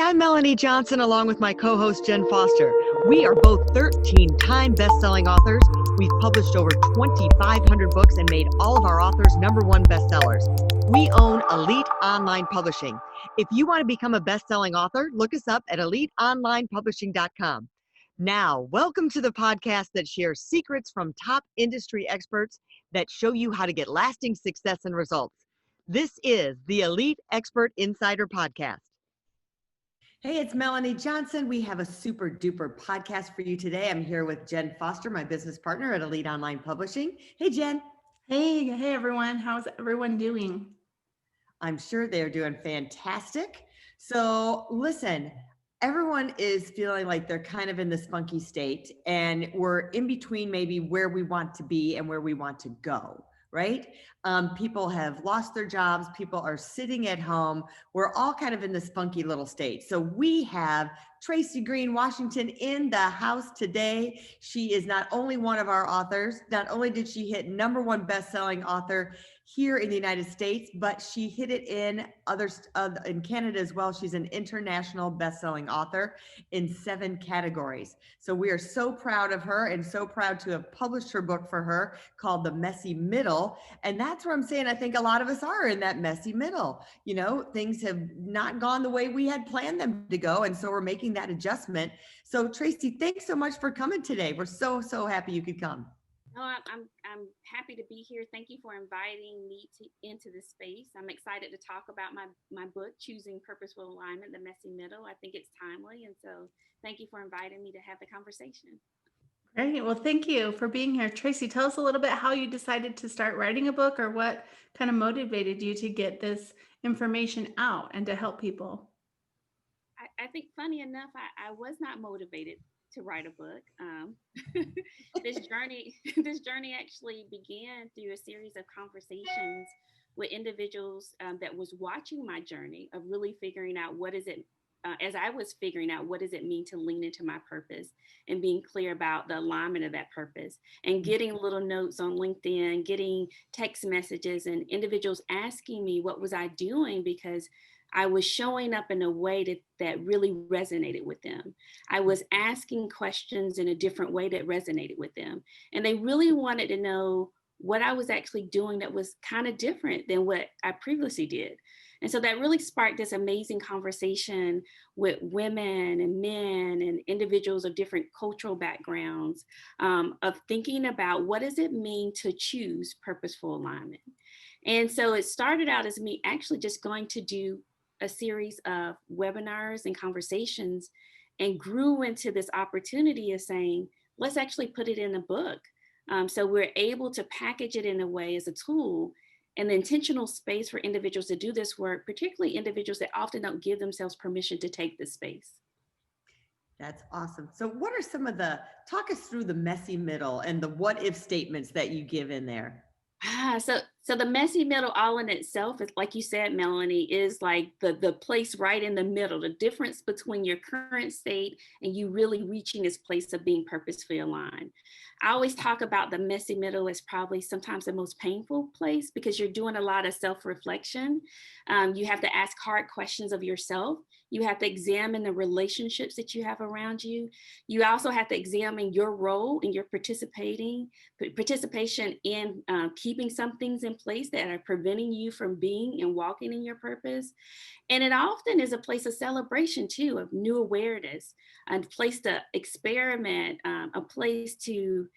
I'm Melanie Johnson, along with my co-host Jen Foster. We are both 13-time best-selling authors. We've published over 2,500 books and made all of our authors #1 bestsellers. We own Elite Online Publishing. If you want to become a best-selling author, look us up at eliteonlinepublishing.com. Now, welcome to the podcast that shares secrets from top industry experts that show you how to get lasting success and results. This is the Elite Expert Insider Podcast. Hey, it's Melanie Johnson. We have a super duper podcast for you today. I'm here with Jen Foster, my business partner at Elite Online Publishing. Hey, Jen. Hey everyone. How's everyone doing? I'm sure they're doing fantastic. So listen, everyone is feeling like they're kind of in this funky state, and we're in between maybe where we want to be and where we want to go. Right? People have lost their jobs. People are sitting at home. We're all kind of in this funky little state. So we have Tracey Greene-Washington in the house today. She is not only one of our authors, not only did she hit #1 best-selling author here in the United States, but she hit it in in Canada as well. She's an international best-selling author in 7 categories. So we are so proud of her and so proud to have published her book for her called The Messy Middle. And that's where I'm saying I think a lot of us are in that messy middle. You know, things have not gone the way we had planned them to go. And so we're making that adjustment. So Tracey, thanks so much for coming today. We're so happy you could come. No, I'm happy to be here. Thank you for inviting me into this space. I'm excited to talk about my book, Choosing Purposeful Alignment, The Messy Middle. I think it's timely. And so thank you for inviting me to have the conversation. Great. Well, thank you for being here. Tracey, tell us a little bit how you decided to start writing a book, or what kind of motivated you to get this information out and to help people. I think funny enough, I was not motivated to write a book. This journey actually began through a series of conversations with individuals that was watching my journey of really figuring out as I was figuring out what does it mean to lean into my purpose and being clear about the alignment of that purpose, and getting little notes on LinkedIn, getting text messages and individuals asking me what was I doing, because I was showing up in a way that really resonated with them. I was asking questions in a different way that resonated with them. And they really wanted to know what I was actually doing that was kind of different than what I previously did. And so that really sparked this amazing conversation with women and men and individuals of different cultural backgrounds, of thinking about what does it mean to choose purposeful alignment. And so it started out as me actually just going to do a series of webinars and conversations, and grew into this opportunity of saying, let's actually put it in a book. So we're able to package it in a way as a tool, and the intentional space for individuals to do this work, particularly individuals that often don't give themselves permission to take this space. That's awesome. So what are talk us through the messy middle and the what if statements that you give in there? So the messy middle all in itself is, like you said, Melanie, is like the place right in the middle, the difference between your current state and you really reaching this place of being purposefully aligned. I always talk about the messy middle as probably sometimes the most painful place, because you're doing a lot of self-reflection. You have to ask hard questions of yourself. You have to examine the relationships that you have around you. You also have to examine your role and your participation in keeping some things in place that are preventing you from being and walking in your purpose. And it often is a place of celebration too, of new awareness, a place to experiment, a place to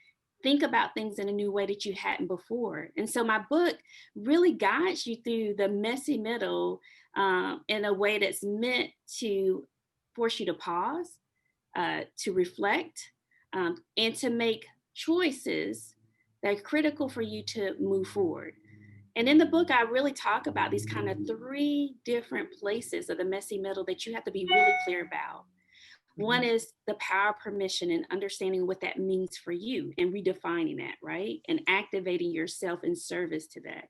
think about things in a new way that you hadn't before. And so my book really guides you through the messy middle in a way that's meant to force you to pause, to reflect, and to make choices that are critical for you to move forward. And in the book, I really talk about these kind of 3 different places of the messy middle that you have to be really clear about. One is the power of permission and understanding what that means for you and redefining that, right? And activating yourself in service to that.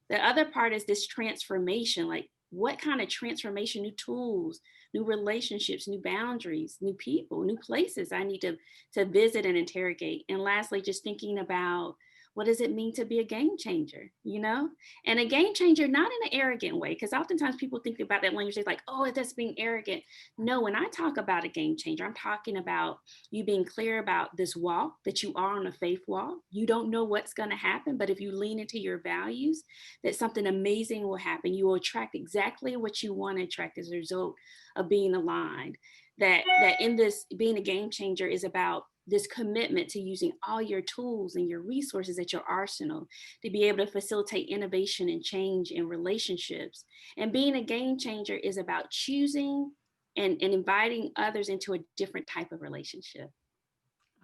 The other part is this transformation, like what kind of transformation, new tools, new relationships, new boundaries, new people, new places I need to visit and interrogate. And lastly, just thinking about what does it mean to be a game changer, you know? And a game changer, not in an arrogant way, because oftentimes people think about that language, they're like, oh, that's being arrogant. No, when I talk about a game changer, I'm talking about you being clear about this walk, that you are on a faith walk. You don't know what's going to happen, but if you lean into your values, that something amazing will happen. You will attract exactly what you want to attract as a result of being aligned. That in this, being a game changer is about this commitment to using all your tools and your resources at your arsenal to be able to facilitate innovation and change in relationships. And being a game changer is about choosing and inviting others into a different type of relationship.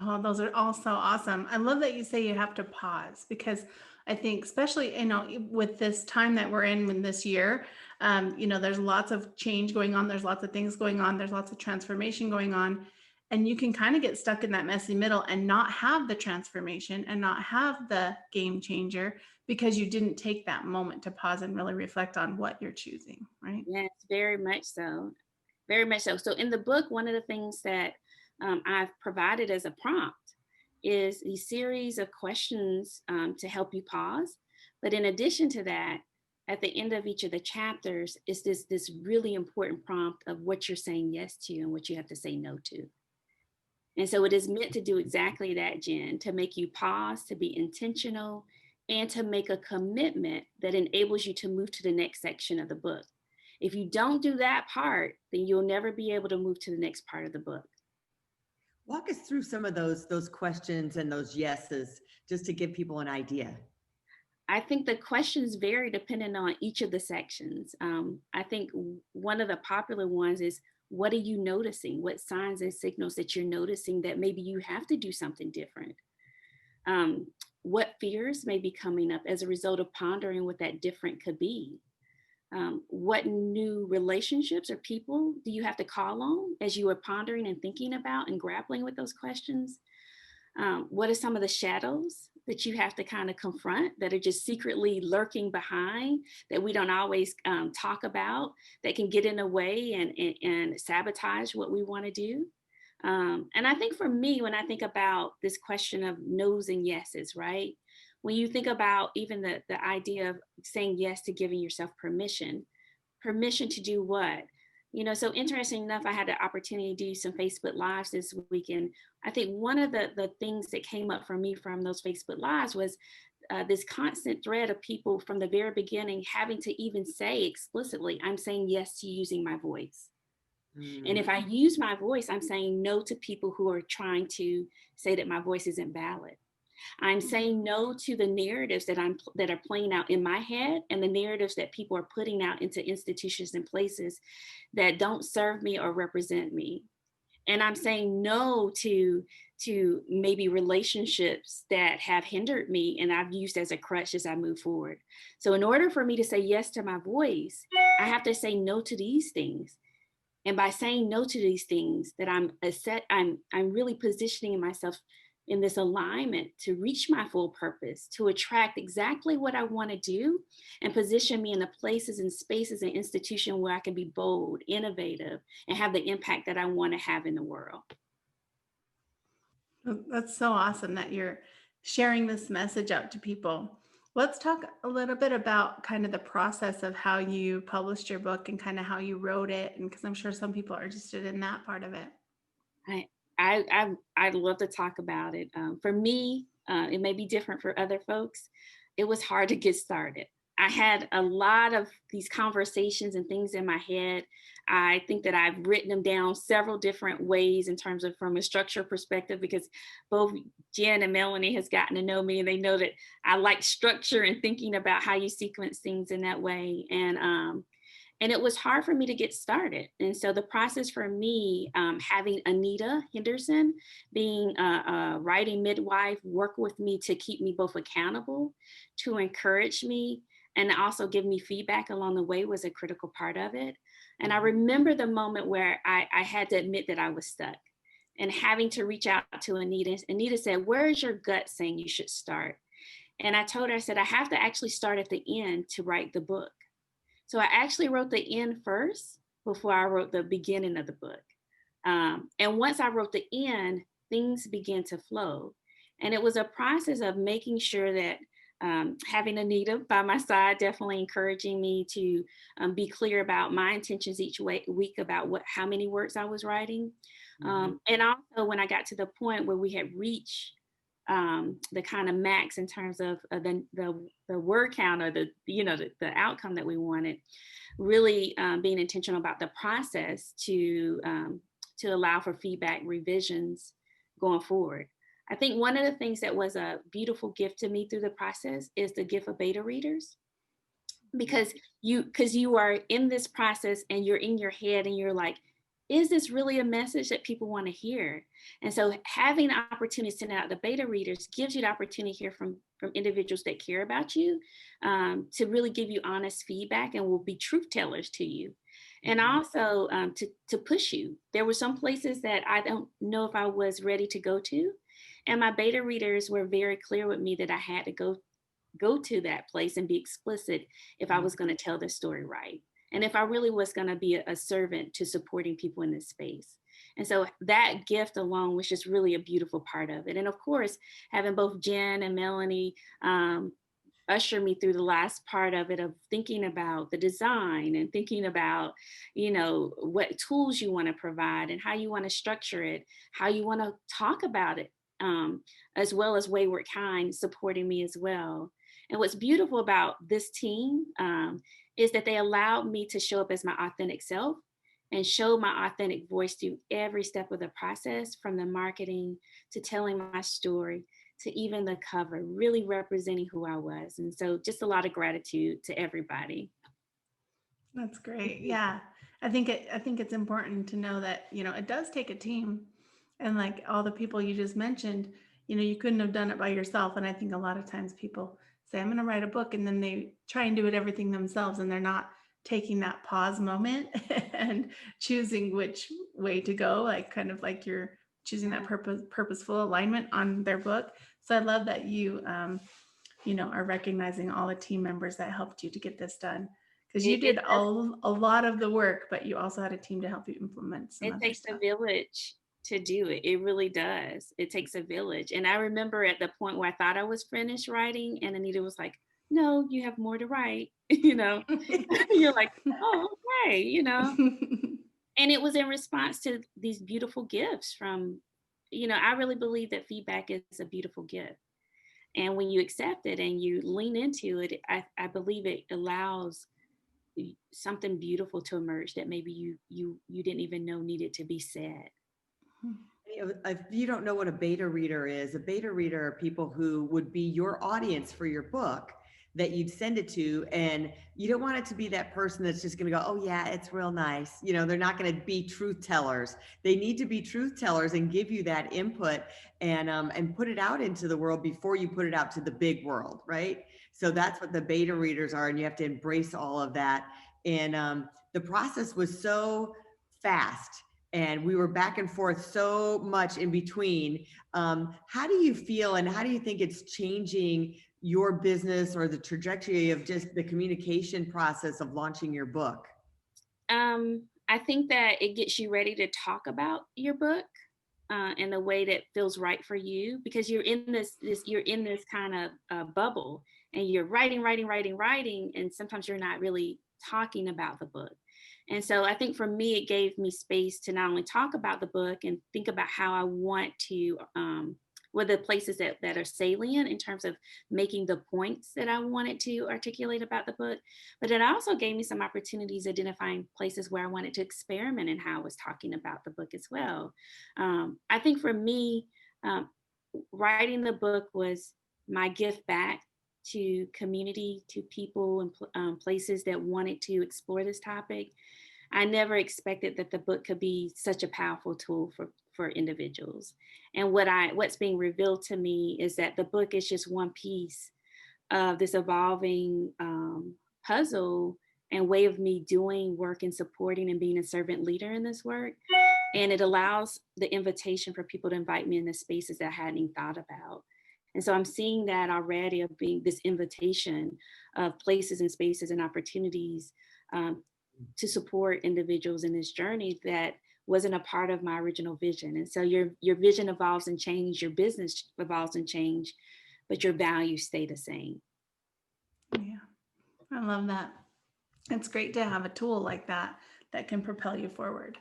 Oh, those are all so awesome. I love that you say you have to pause, because I think, especially, with this time that we're in this year, there's lots of change going on. There's lots of things going on. There's lots of transformation going on. And you can kind of get stuck in that messy middle and not have the transformation and not have the game changer because you didn't take that moment to pause and really reflect on what you're choosing, right? Yes, very much so. Very much so. So in the book, one of the things that I've provided as a prompt is a series of questions to help you pause. But in addition to that, at the end of each of the chapters is this really important prompt of what you're saying yes to and what you have to say no to. And so it is meant to do exactly that, Jen, to make you pause, to be intentional, and to make a commitment that enables you to move to the next section of the book. If you don't do that part, then you'll never be able to move to the next part of the book. Walk us through some of those questions and those yeses, just to give people an idea. I think the questions vary depending on each of the sections. I think one of the popular ones is, what are you noticing? What signs and signals that you're noticing that maybe you have to do something different? What fears may be coming up as a result of pondering what that different could be? What new relationships or people do you have to call on as you are pondering and thinking about and grappling with those questions? What are some of the shadows that you have to kind of confront that are just secretly lurking behind that we don't always talk about, that can get in the way and sabotage what we want to do? And I think for me, when I think about this question of no's and yeses, right? When you think about even the idea of saying yes to giving yourself permission to do what? So interesting enough, I had the opportunity to do some Facebook Lives this weekend. I think one of the things that came up for me from those Facebook Lives was this constant thread of people from the very beginning having to even say explicitly, I'm saying yes to using my voice. And if I use my voice, I'm saying no to people who are trying to say that my voice isn't valid. I'm saying no to the narratives that are playing out in my head and the narratives that people are putting out into institutions and places that don't serve me or represent me. And I'm saying no to maybe relationships that have hindered me and I've used as a crutch as I move forward. So in order for me to say yes to my voice, I have to say no to these things. And by saying no to these things, that I'm really positioning myself in this alignment to reach my full purpose, to attract exactly what I want to do and position me in the places and spaces and institutions where I can be bold, innovative, and have the impact that I want to have in the world. That's so awesome that you're sharing this message out to people. Let's talk a little bit about kind of the process of how you published your book and kind of how you wrote it, and because I'm sure some people are interested in that part of it. I'd love to talk about it. For me, it may be different for other folks. It was hard to get started. I had a lot of these conversations and things in my head. I think that I've written them down several different ways in terms of from a structure perspective, because both Jen and Melanie has gotten to know me and they know that I like structure and thinking about how you sequence things in that way. And it was hard for me to get started. And so the process for me, having Anita Henderson being a writing midwife, work with me to keep me both accountable, to encourage me, and also give me feedback along the way was a critical part of it. And I remember the moment where I had to admit that I was stuck and having to reach out to Anita. Anita said, where is your gut saying you should start? And I told her, I said, I have to actually start at the end to write the book. So I actually wrote the end first before I wrote the beginning of the book. And once I wrote the end, things began to flow. And it was a process of making sure that having Anita by my side, definitely encouraging me to be clear about my intentions each week about how many words I was writing. And also when I got to the point where we had reached the kind of max in terms of the word count, or the outcome that we wanted, really being intentional about the process to allow for feedback, revisions going forward. I think one of the things that was a beautiful gift to me through the process is the gift of beta readers, because you are in this process and you're in your head and you're like, is this really a message that people want to hear? And so having the opportunity to send out the beta readers gives you the opportunity to hear from individuals that care about you, to really give you honest feedback and will be truth tellers to you. And also to push you. There were some places that I don't know if I was ready to go to. And my beta readers were very clear with me that I had to go to that place and be explicit if I was going to tell the story right. And if I really was going to be a servant to supporting people in this space. And so that gift alone was just really a beautiful part of it. And of course, having both Jen and Melanie usher me through the last part of it, of thinking about the design and thinking about, what tools you want to provide and how you want to structure it, how you want to talk about it, as well as Wayward Kind supporting me as well. And what's beautiful about this team is that they allowed me to show up as my authentic self and show my authentic voice through every step of the process, from the marketing to telling my story to even the cover, really representing who I was. And so just a lot of gratitude to everybody. That's great. Yeah. I think it's important to know that, it does take a team, and like all the people you just mentioned, you couldn't have done it by yourself. And I think a lot of times people say, I'm going to write a book, and then they try and do it everything themselves, and they're not taking that pause moment and choosing which way to go, like kind of like you're choosing that purposeful alignment on their book. So I love that you, are recognizing all the team members that helped you to get this done, because you did a lot of the work, but you also had a team to help you implement some It other takes stuff. a village to do it. It really does. It takes a village. And I remember at the point where I thought I was finished writing, and Anita was like, no, you have more to write. You're like, oh, okay, And it was in response to these beautiful gifts from, I really believe that feedback is a beautiful gift. And when you accept it and you lean into it, I believe it allows something beautiful to emerge that maybe you didn't even know needed to be said. If you don't know what a beta reader is, a beta reader are people who would be your audience for your book that you'd send it to, and you don't want it to be that person that's just going to go, oh yeah, it's real nice. They're not going to be truth tellers. They need to be truth tellers and give you that input and put it out into the world before you put it out to the big world, right? So that's what the beta readers are, and you have to embrace all of that. And the process was so fast, and we were back and forth so much in between. How do you feel, and how do you think it's changing your business or the trajectory of just the communication process of launching your book? I think that it gets you ready to talk about your book in the way that feels right for you, because you're in this kind of bubble, and you're writing, and sometimes you're not really talking about the book. And so I think for me, it gave me space to not only talk about the book and think about how I want to, what are the places that are salient in terms of making the points that I wanted to articulate about the book. But it also gave me some opportunities identifying places where I wanted to experiment in how I was talking about the book as well. I think for me, writing the book was my gift back to community, to people and places that wanted to explore this topic. I never expected that the book could be such a powerful tool for individuals. And what's being revealed to me is that the book is just one piece of this evolving puzzle and way of me doing work and supporting and being a servant leader in this work. And it allows the invitation for people to invite me in the spaces that I hadn't even thought about. And so I'm seeing that already, of being this invitation of places and spaces and opportunities to support individuals in this journey that wasn't a part of my original vision. And so your vision evolves and change, your business evolves and change, but your values stay the same. Yeah, I love that. It's great to have a tool like that that can propel you forward.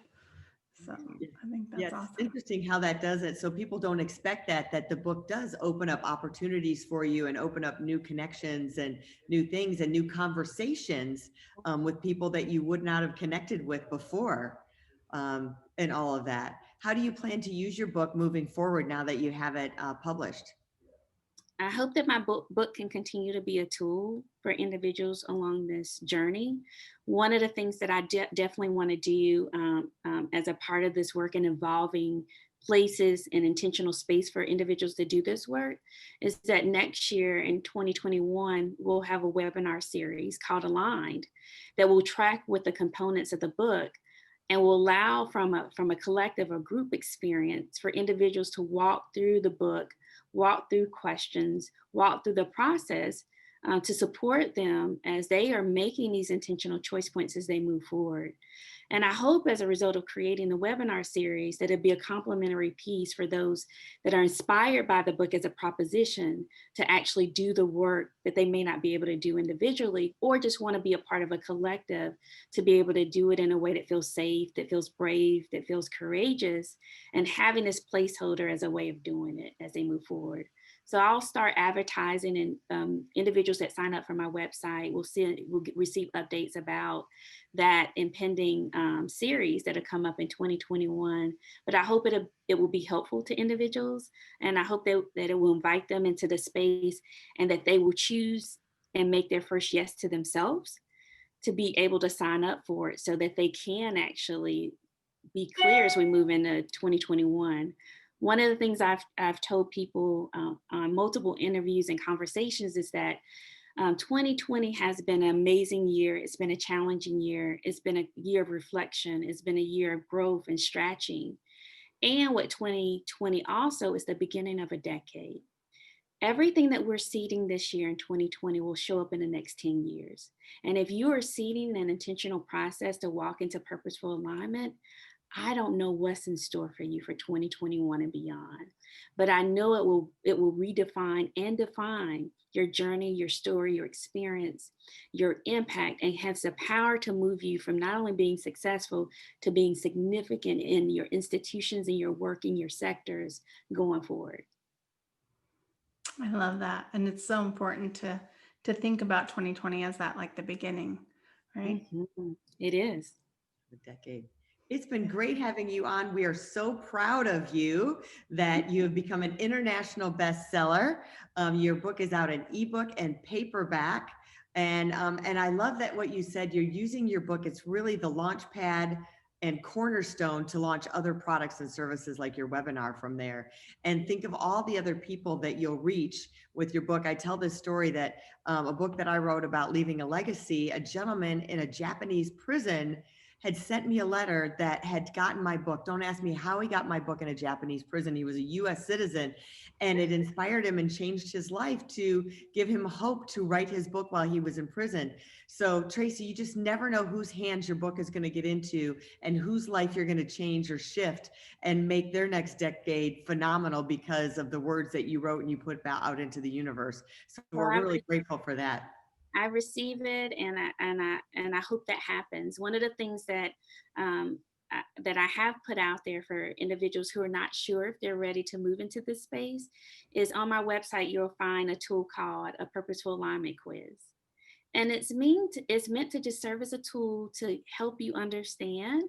So I think Yeah, that's it's awesome. interesting how that does it. So people don't expect that the book does open up opportunities for you and open up new connections and new things and new conversations with people that you would not have connected with before, and all of that. How do you plan to use your book moving forward now that you have it published? I hope that my book can continue to be a tool for individuals along this journey. One of the things that I definitely want to do as a part of this work and involving places and intentional space for individuals to do this work is that next year in 2021, we'll have a webinar series called Aligned that will track with the components of the book and will allow from a collective or group experience for individuals to walk through the book, walk through questions, walk through the process to support them as they are making these intentional choice points as they move forward. And I hope as a result of creating the webinar series that it'd be a complementary piece for those that are inspired by the book as a proposition to actually do the work that they may not be able to do individually, or just want to be a part of a collective to be able to do it in a way that feels safe, that feels brave, that feels courageous, and having this placeholder as a way of doing it as they move forward. So I'll start advertising, and individuals that sign up for my website will receive updates about that impending series that'll come up in 2021. But I hope it will be helpful to individuals, and I hope that it will invite them into the space and that they will choose and make their first yes to themselves to be able to sign up for it so that they can actually be clear as we move into 2021. One of the things I've told people on multiple interviews and conversations is that 2020 has been an amazing year. It's been a challenging year. It's been a year of reflection. It's been a year of growth and stretching. And what 2020 also is the beginning of a decade. Everything that we're seeding this year in 2020 will show up in the next 10 years. And if you are seeding an intentional process to walk into purposeful alignment, I don't know what's in store for you for 2021 and beyond, but I know it will redefine and define your journey, your story, your experience, your impact, and has the power to move you from not only being successful to being significant in your institutions and your work in your sectors going forward. I love that. And it's so important to think about 2020 as that, like the beginning, right? Mhm. It is. A decade. It's been great having you on. We are so proud of you that you have become an international bestseller. Your book is out in ebook and paperback. And I love that what you said, you're using your book. It's really the launch pad and cornerstone to launch other products and services like your webinar from there. And think of all the other people that you'll reach with your book. I tell this story that a book that I wrote about leaving a legacy, a gentleman in a Japanese prison had sent me a letter that had gotten my book. Don't ask me how he got my book in a Japanese prison. He was a US citizen, and it inspired him and changed his life to give him hope to write his book while he was in prison. So Tracey, you just never know whose hands your book is going to get into and whose life you're going to change or shift and make their next decade phenomenal because of the words that you wrote and you put out into the universe. So Well, we're really grateful for that. I receive it, and I hope that happens. One of the things that I have put out there for individuals who are not sure if they're ready to move into this space is on my website. You'll find a tool called a Purposeful Alignment Quiz, and it's meant to just serve as a tool to help you understand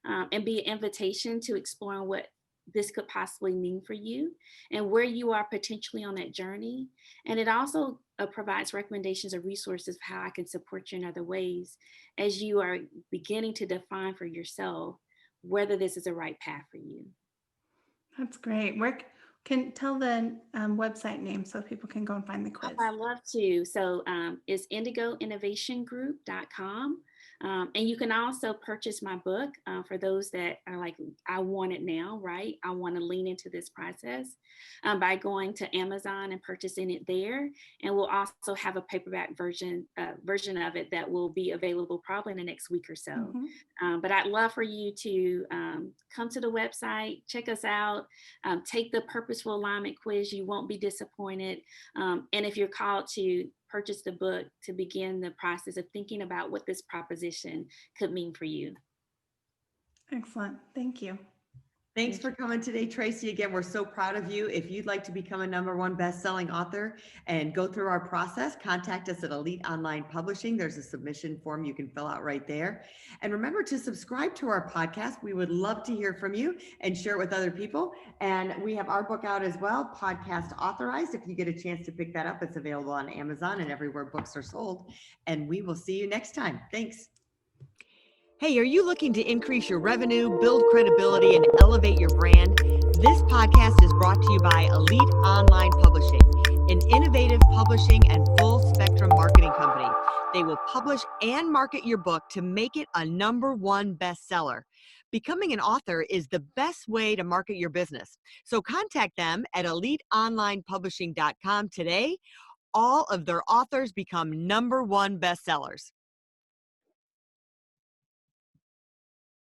and be an invitation to exploring what this could possibly mean for you and where you are potentially on that journey. And it also provides recommendations or resources of how I can support you in other ways as you are beginning to define for yourself whether this is the right path for you. That's great. Can tell the website name so people can go and find the Oh, quiz. I love to. So it's indigoinnovationgroup.com. And you can also purchase my book for those that are like, I want it now, right? I want to lean into this process by going to Amazon and purchasing it there. And we'll also have a paperback version of it that will be available probably in the next week or so. But I'd love for you to come to the website, check us out, take the Purposeful Alignment quiz. You won't be disappointed. And if you're called to purchase the book, to begin the process of thinking about what this proposition could mean for you. Excellent. Thank you. Thanks for coming today, Tracey. Again, we're so proud of you. If you'd like to become a #1 best-selling author and go through our process, contact us at Elite Online Publishing. There's a submission form you can fill out right there. And remember to subscribe to our podcast. We would love to hear from you and share it with other people. And we have our book out as well, Podcast Authorized. If you get a chance to pick that up, it's available on Amazon and everywhere books are sold. And we will see you next time. Thanks. Hey, are you looking to increase your revenue, build credibility, and elevate your brand? This podcast is brought to you by Elite Online Publishing, an innovative publishing and full spectrum marketing company. They will publish and market your book to make it a #1 bestseller. Becoming an author is the best way to market your business. So contact them at eliteonlinepublishing.com today. All of their authors become #1 bestsellers.